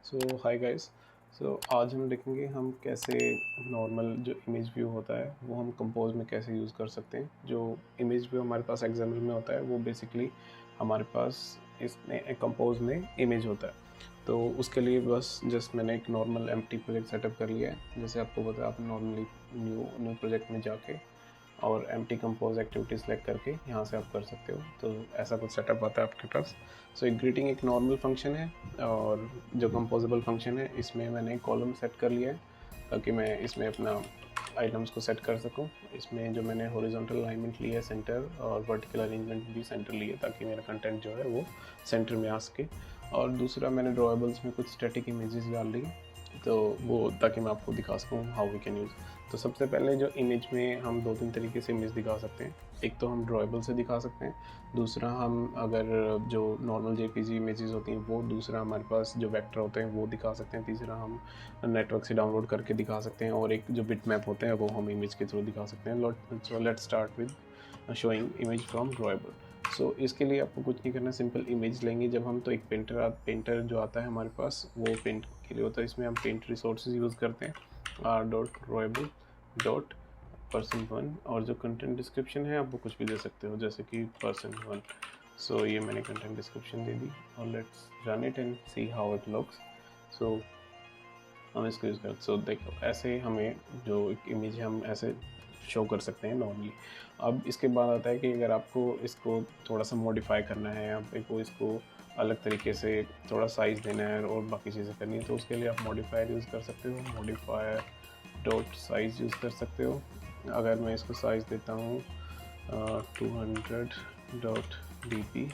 सो hi guys. आज हम देखेंगे हम कैसे नॉर्मल जो इमेज व्यू होता है वो हम कंपोज में कैसे यूज़ कर सकते हैं। जो इमेज व्यू हमारे पास एक्सएमएल में होता है वो बेसिकली हमारे पास इसमें कंपोज में इमेज होता है। तो उसके लिए बस जस्ट मैंने एक नॉर्मल एम्प्टी प्रोजेक्ट सेटअप कर लिया है। जैसे आपको पता है, आप नॉर्मली न्यू न्यू प्रोजेक्ट में जाके और एम्प्टी कंपोज एक्टिविटी सेलेक्ट करके यहाँ से आप कर सकते हो। तो ऐसा कुछ सेटअप आता है आपके पास। सो एक ग्रीटिंग एक नॉर्मल फंक्शन है, और जो कंपोजेबल फंक्शन है इसमें मैंने कॉलम सेट कर लिया है ताकि मैं इसमें अपना आइटम्स को सेट कर सकूं। इसमें जो मैंने हॉरिजॉन्टल अलाइनमेंट ली है सेंटर, और वर्टिकल अरेंजमेंट भी सेंटर ली है ताकि मेरा कंटेंट जो है वो सेंटर में आ सके। और दूसरा मैंने ड्रॉएबल्स में कुछ स्टैटिक इमेजेस डाल ली, तो वो ताकि मैं आपको दिखा सकूँ हाउ वी कैन यूज़। तो सबसे पहले जो इमेज में हम दो तीन तरीके से इमेज दिखा सकते हैं। एक तो हम ड्रॉएबल से दिखा सकते हैं, दूसरा हम अगर जो नॉर्मल जेपीजी इमेजेस होती हैं वो, दूसरा हमारे पास जो वेक्टर होते हैं वो दिखा सकते हैं, तीसरा हम नेटवर्क से डाउनलोड करके दिखा सकते हैं, और एक जो बिट मैप होते हैं वो हम इमेज के थ्रू दिखा सकते हैं। So let's start with showing image from drawable. So इसके लिए आपको कुछ नहीं करना, सिंपल इमेज लेंगे जब हम, तो एक पेंटर जो आता है हमारे पास वो पेंट के लिए होता है। इसमें हम पेंट रिसोर्सेज यूज़ करते हैं, r.drawable डॉट person1, और जो कंटेंट डिस्क्रिप्शन है आप वो कुछ भी दे सकते हो, जैसे कि person1। सो ये मैंने कंटेंट डिस्क्रिप्शन दे दी, और let's run it and see how it looks. So हम इसको यूज़ करते, सो देखो ऐसे हमें जो एक इमेज है हम ऐसे शो कर सकते हैं नॉर्मली। अब इसके बाद आता है कि अगर आपको इसको थोड़ा सा मॉडिफाई करना है, आपको इसको अलग तरीके से थोड़ा साइज़ देना है और बाकी चीज़ें करनी है, तो उसके लिए आप मॉडिफायर यूज़ कर सकते हो। मॉडिफायर डॉट साइज़ यूज़ कर सकते हो। अगर मैं इसको साइज़ देता हूँ 200.dp,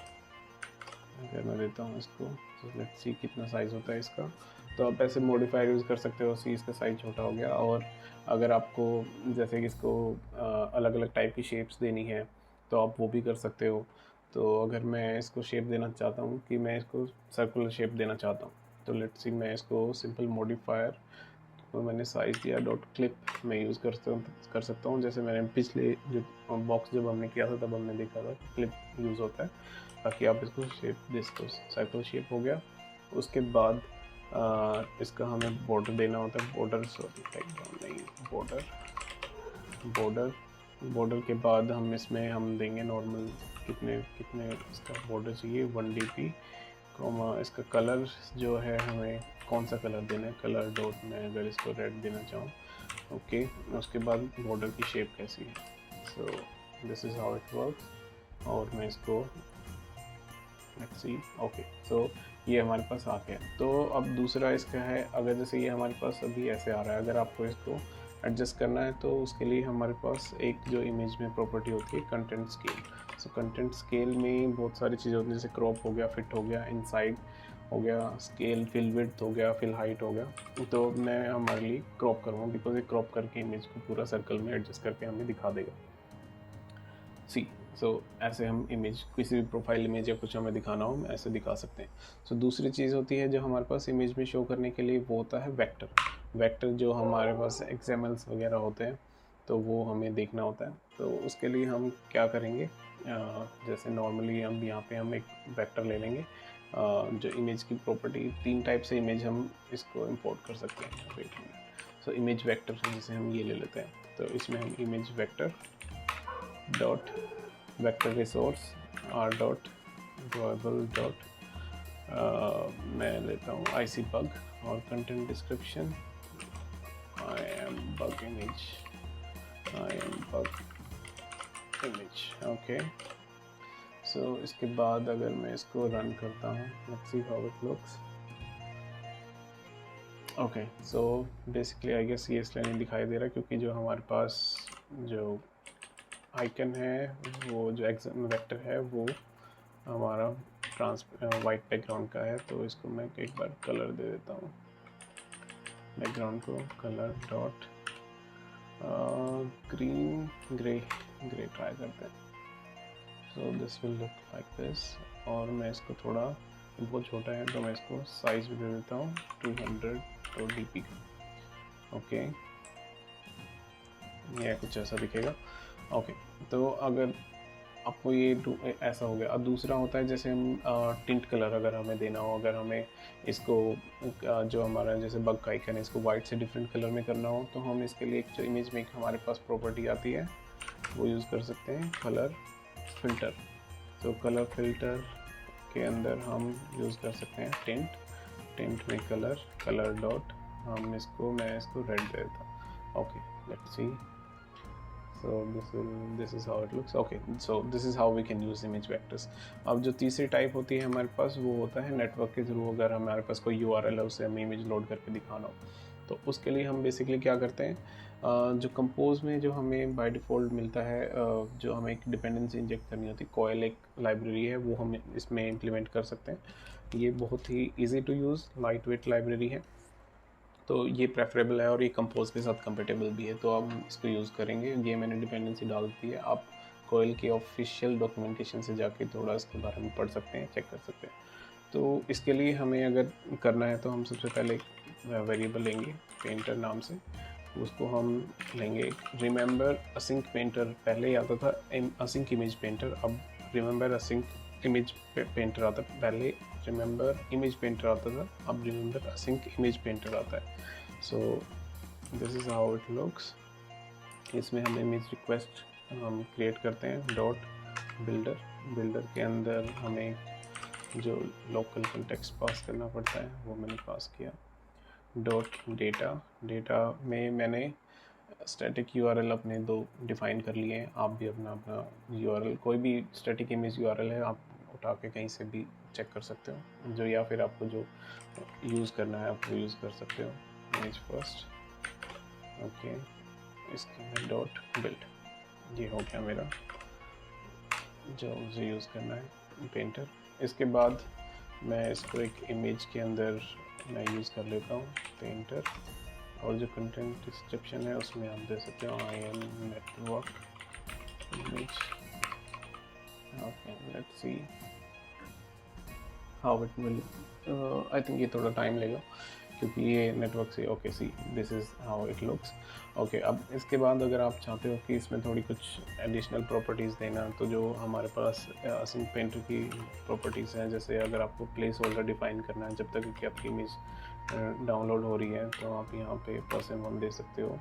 अगर मैं देता हूँ इसको, तो लेट्स सी कितना साइज़ होता है इसका। तो आप ऐसे मॉडिफायर यूज़ कर सकते हो। सी इसका साइज़ छोटा हो गया। और अगर आपको जैसे कि इसको अलग अलग टाइप की शेप्स देनी है तो आप वो भी कर सकते हो। तो अगर मैं इसको शेप देना चाहता हूँ कि मैं इसको सर्कुलर शेप देना चाहता हूँ, तो लेट्स सी मैं इसको सिंपल मॉडिफायर को मैंने साइज़ दिया डॉट क्लिप मैं यूज़ कर सकता हूँ। जैसे मैंने पिछले जो बॉक्स जब हमने किया था तब हमने देखा था क्लिप यूज़ होता है ताकि आप इसको शेप दे सको। सर्कल शेप हो गया। उसके बाद इसका हमें बॉर्डर देना होता है। बॉर्डर, सॉरी बैकग्राउंड नहीं, बॉर्डर। बॉर्डर बॉर्डर के बाद हम इसमें हम देंगे नॉर्मल कितने कितने इसका बॉर्डर चाहिए 1 dp, इसका कलर जो है हमें कौन सा कलर देना है, कलर डॉट में अगर इसको रेड देना चाहूँ, ओके। उसके बाद बॉर्डर की शेप कैसी है, so this is how it works. और मैं इसको लेट्स सी, ओके। सो ये हमारे पास आ गया। तो अब दूसरा इसका है, अगर जैसे ये हमारे पास अभी ऐसे आ रहा है, अगर आपको इसको एडजस्ट करना है तो उसके लिए हमारे पास एक जो इमेज में प्रॉपर्टी होती है content scale. So content scale में बहुत सारी चीज़ें होती हैं, जैसे क्रॉप हो गया, फिट हो गया, इनसाइड हो गया, स्केल, फिल विड्थ हो गया, फिल हाइट हो गया। तो मैं हमारे लिए क्रॉप करूँगा, बिकॉज ये क्रॉप करके इमेज को पूरा सर्कल में एडजस्ट करके हमें दिखा देगा। सी, सो ऐसे हम इमेज, किसी भी प्रोफाइल इमेज या कुछ हमें दिखाना हो हम ऐसे दिखा सकते हैं। सो दूसरी चीज़ होती है जो हमारे पास इमेज में शो करने के लिए, वो होता है वेक्टर। वेक्टर जो हमारे पास एक्सएमएल्स वगैरह होते हैं तो वो हमें देखना होता है। तो उसके लिए हम क्या करेंगे, जैसे नॉर्मली हम यहाँ पे हम एक वेक्टर ले लेंगे। जो इमेज की प्रॉपर्टी, तीन टाइप से इमेज हम इसको इंपोर्ट कर सकते हैं। Wait minute. So image vector जैसे हम ये ले लेते हैं, तो इसमें हम image vector dot vector resource R dot drawable dot, मैं लेता हूँ आईसी बग, और content description I M bug image, I M bug image, okay. So इसके बाद अगर मैं इसको रन करता हूँ, let's see how it looks, okay. So basically I guess ये इसलिए नहीं दिखाई दे रहा क्योंकि जो हमारे पास जो आइकन है, वो जो एग्जाम वेक्टर है वो हमारा वाइट बैकग्राउंड का है। तो इसको मैं एक बार कलर दे देता हूँ, बैकग्राउंड को colour dot green grey, grey try करते हैं। So this will look like this. और मैं इसको थोड़ा, बहुत छोटा है तो मैं इसको साइज भी दे देता हूँ 200 dp का, ओके। ये कुछ ऐसा दिखेगा, ओके। तो अगर आपको ये ऐसा हो गया। अब दूसरा होता है जैसे हम टिंट कलर अगर हमें देना हो, अगर हमें इसको जो हमारा जैसे बग का आइकन है इसको वाइट से डिफरेंट कलर में करना हो, तो हम इसके लिए एक जो इमेज मेक हमारे पास प्रॉपर्टी आती है वो यूज़ कर सकते हैं, कलर फिल्टर। तो कलर फिल्टर के अंदर हम यूज़ कर सकते हैं टिंट में कलर डॉट, मैं इसको रेड दे देता हूँ। Okay, let's see. So this is how it looks. Okay, so this is how we can use image vectors. अब जो तीसरी टाइप होती है हमारे पास वो होता है नेटवर्क के थ्रू। अगर हमारे पास कोई URL है उससे हमें इमेज लोड करके दिखाना हो, तो उसके लिए हम बेसिकली क्या करते हैं, जो कंपोज में जो हमें बाय डिफ़ॉल्ट मिलता है, जो हमें एक डिपेंडेंसी इंजेक्ट करनी होती है, कोयल एक लाइब्रेरी है, वो हम इसमें इम्प्लीमेंट कर सकते हैं। ये बहुत ही easy to use lightweight library है, तो ये प्रेफरेबल है और ये कंपोज के साथ कंपेटेबल भी है, तो हम इसको यूज़ करेंगे। ये मैंने डिपेंडेंसी डाल दी है, आप कोयल के ऑफिशियल डॉक्यूमेंटेशन से जाके थोड़ा इसके बारे में पढ़ सकते हैं, चेक कर सकते हैं। तो इसके लिए हमें अगर करना है तो हम सबसे पहले एक वेरिएबल लेंगे पेंटर नाम से, उसको हम लेंगे रिमेंबर असिंक पेंटर। पहले ही आता था असिंक इमेज पेंटर, अब रिमेंबर असिंक इमेज पेंटर आता है। पहले रिमेंबर इमेज पेंटर आता था, अब रिमेंबर असिंक इमेज पेंटर आता है। So this is how it looks. इसमें हम इमेज रिक्वेस्ट हम क्रिएट करते हैं डॉट बिल्डर के अंदर हमें जो लोकल कॉन्टेक्स्ट पास करना पड़ता है वो मैंने पास किया। डॉट डेटा में मैंने स्टैटिक URL अपने 2 डिफ़ाइन कर लिए हैं। आप भी अपना URL, कोई भी स्टैटिक इमेज URL है आप उठा के कहीं से भी चेक कर सकते हो, जो या फिर आपको जो यूज़ करना है आप वो यूज़ कर सकते हो। इमेज फर्स्ट, ओके, इसके अंदर डॉट बिल्ड, ये हो गया मेरा जो मुझे यूज़ करना है पेंटर। इसके बाद मैं इसको एक इमेज के अंदर मैं यूज़ कर लेता हूँ पेंटर, और जो कंटेंट डिस्क्रिप्शन है उसमें आप दे सकते हो I am network image. Okay, let's see how it will, I think ये थोड़ा टाइम लेगा क्योंकि ये नेटवर्क से। Okay, see this is how it looks. Okay, अब इसके बाद अगर आप चाहते हो कि इसमें थोड़ी कुछ एडिशनल प्रॉपर्टीज़ देना, तो जो हमारे पास असिंक पेंटर की प्रॉपर्टीज़ हैं, जैसे अगर आपको प्लेस होल्डर डिफाइन करना है जब तक कि आपकी इमेज डाउनलोड हो रही है, तो आप यहाँ पे %1 दे सकते हो।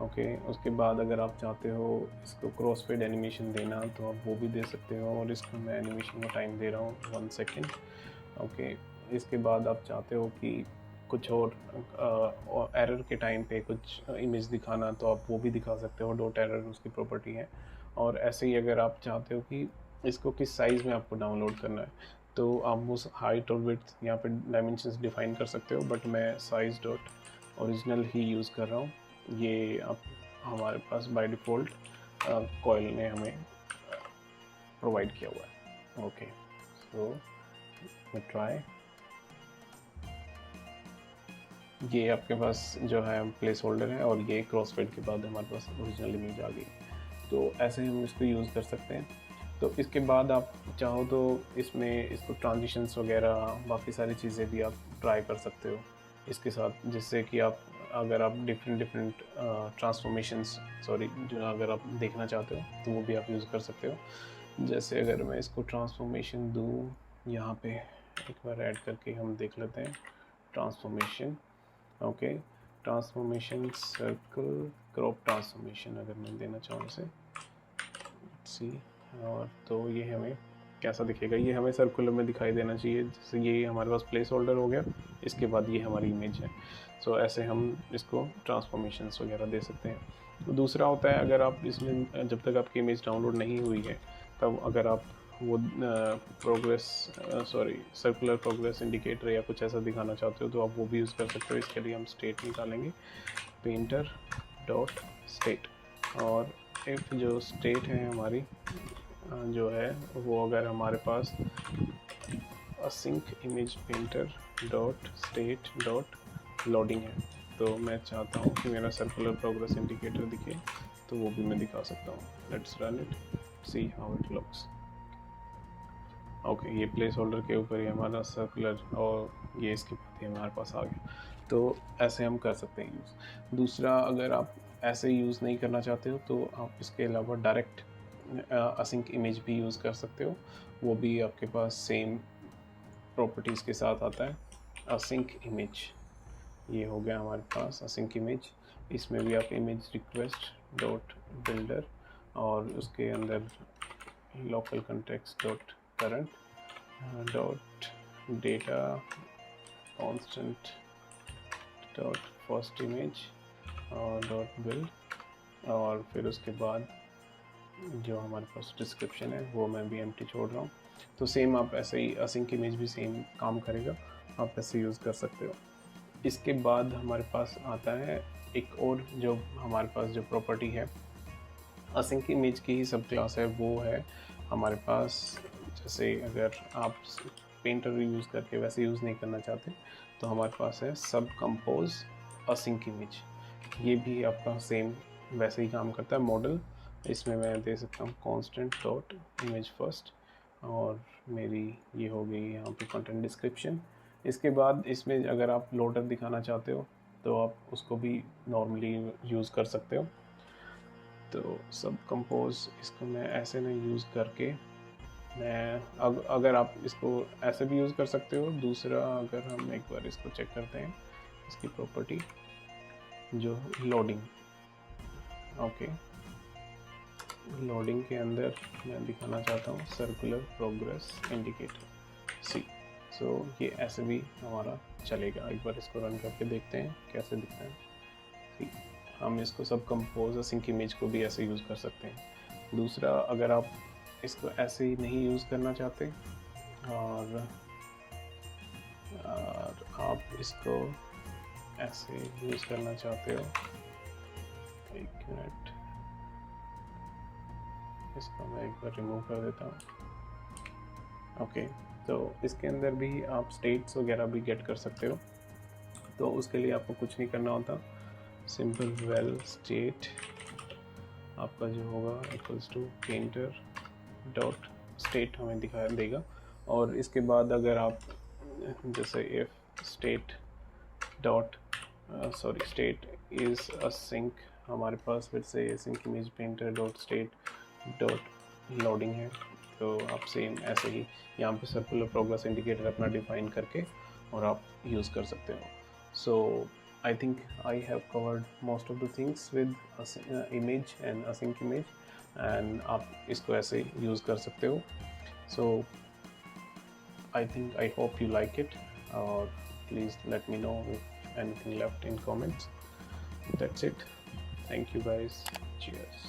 ओके, उसके बाद अगर आप चाहते हो इसको क्रॉस फेड एनिमेशन देना तो आप वो भी दे सकते हो, और इसको मैं एनिमेशन का टाइम दे रहा हूँ 1 सेकेंड। ओके, इसके बाद आप चाहते हो कि कुछ और एरर के टाइम पे कुछ इमेज दिखाना, तो आप वो भी दिखा सकते हो, डॉट एरर उसकी प्रॉपर्टी है। और ऐसे ही अगर आप चाहते हो कि इसको किस साइज़ में आपको डाउनलोड करना है, तो आप उस हाइट और विड्थ यहाँ पे डायमेंशंस डिफाइन कर सकते हो, बट मैं साइज़ डॉट ओरिजिनल ही यूज़ कर रहा हूँ। ये आप हमारे पास बाय डिफ़ॉल्ट कोयल ने हमें प्रोवाइड किया हुआ है। ओके, सो ट्राई, ये आपके पास जो है प्लेस होल्डर है, और ये क्रॉस फेड के बाद हमारे पास ओरिजिनल इमेज आ गई। तो ऐसे हम इसको यूज़ कर सकते हैं। तो इसके बाद आप चाहो तो इसमें इसको ट्रांजिशंस वगैरह बाकी सारी चीज़ें भी आप ट्राई कर सकते हो इसके साथ, जिससे कि आप अगर आप डिफरेंट ट्रांसफॉर्मेशंस जो अगर आप देखना चाहते हो तो वो भी आप यूज़ कर सकते हो। जैसे अगर मैं इसको ट्रांसफॉर्मेशन दूँ, यहाँ पे एक बार ऐड करके हम देख लेते हैं transformation. Okay, transformation circle crop transformation अगर मैं देना चाहूँ इसे, सी, और तो ये हमें कैसा दिखेगा, ये हमें सर्कुलर में दिखाई देना चाहिए। जैसे ये हमारे पास प्लेस होल्डर हो गया, इसके बाद ये हमारी इमेज है। सो ऐसे हम इसको ट्रांसफॉर्मेशंस वगैरह दे सकते हैं। तो दूसरा होता है, अगर आप इसमें जब तक आपकी इमेज डाउनलोड नहीं हुई है तब अगर आप वो सर्कुलर प्रोग्रेस इंडिकेटर या कुछ ऐसा दिखाना चाहते हो तो आप वो भी यूज़ कर सकते हो। इसके लिए हम स्टेट निकालेंगे, पेंटर डॉट स्टेट, और इफ जो स्टेट है हमारी जो है वो अगर हमारे पास async image painter dot state dot loading है, तो मैं चाहता हूँ कि मेरा सर्कुलर प्रोग्रेस इंडिकेटर दिखे, तो वो भी मैं दिखा सकता हूँ। Let's run it, C how it looks. Okay, ये प्लेस होल्डर के ऊपर ही हमारा सर्कुलर, और ये इसके बाद ही हमारे पास आ गया। तो ऐसे हम कर सकते हैं यूज़। दूसरा, अगर आप ऐसे यूज़ नहीं करना चाहते हो तो आप इसके अलावा डायरेक्ट असिंक इमेज भी यूज़ कर सकते हो, वो भी आपके पास सेम प्रॉपर्टीज़ के साथ आता है। असिंक इमेज, ये हो गया हमारे पास असिंक इमेज। इसमें भी आप इमेज रिक्वेस्ट डॉट बिल्डर और उसके अंदर local context dot current dot data constant dot first image और डॉट बिल्ड, और फिर उसके बाद जो हमारे पास डिस्क्रिप्शन है वो मैं भी एम्प्टी छोड़ रहा हूँ। तो सेम आप ऐसे ही असिंक इमेज भी सेम काम करेगा, आप ऐसे यूज़ कर सकते हो। इसके बाद हमारे पास आता है एक और जो हमारे पास जो प्रॉपर्टी है असिंक इमेज की ही सब क्लास है, वो है हमारे पास, जैसे अगर आप पेंटर यूज़ करके वैसे यूज़ नहीं करना चाहते तो हमारे पास है सब कंपोज असिंक इमेज। ये भी आपका सेम वैसे ही काम करता है मॉडल। इसमें मैं दे सकता हूँ कांस्टेंट डॉट इमेज फर्स्ट, और मेरी ये हो गई यहाँ पे कंटेंट डिस्क्रिप्शन। इसके बाद इसमें अगर आप लोडर दिखाना चाहते हो तो आप उसको भी नॉर्मली यूज़ कर सकते हो। तो सब कंपोज इसको मैं ऐसे में यूज़ करके मैं अगर आप इसको ऐसे भी यूज़ कर सकते हो। दूसरा, अगर हम एक बार इसको चेक करते हैं इसकी प्रॉपर्टी जो लोडिंग, ओके, लोडिंग के अंदर मैं दिखाना चाहता हूँ सर्कुलर प्रोग्रेस इंडिकेटर सी। सो ये ऐसे भी हमारा चलेगा। एक बार इसको रन करके देखते हैं कैसे दिखता है। सी, हम इसको सब कंपोज असिंक इमेज को भी ऐसे यूज़ कर सकते हैं। दूसरा, अगर आप इसको ऐसे ही नहीं यूज़ करना चाहते और आप इसको ऐसे यूज़ करना चाहते हो, एक मिनट, इसको मैं एक बार रिमूव कर देता हूँ। ओके, तो इसके अंदर भी आप स्टेट्स वगैरह भी गेट कर सकते हो। तो उसके लिए आपको कुछ नहीं करना होता, सिंपल वेल स्टेट आपका जो होगा equals to painter dot state हमें दिखा देगा। और इसके बाद अगर आप जैसे if state dot state is async, हमारे पास फिर से async image painter dot state dot loading है, तो आप सेम ऐसे ही यहाँ पे सर्कुलर प्रोग्रेस इंडिकेटर अपना डिफाइन करके और आप यूज़ कर सकते हो। सो I think I have covered most of the things with image and async image, and आप इसको ऐसे यूज़ कर सकते हो। So I think I hope you like it, or please let me know if anything left in comments. That's it. Thank you guys. Cheers.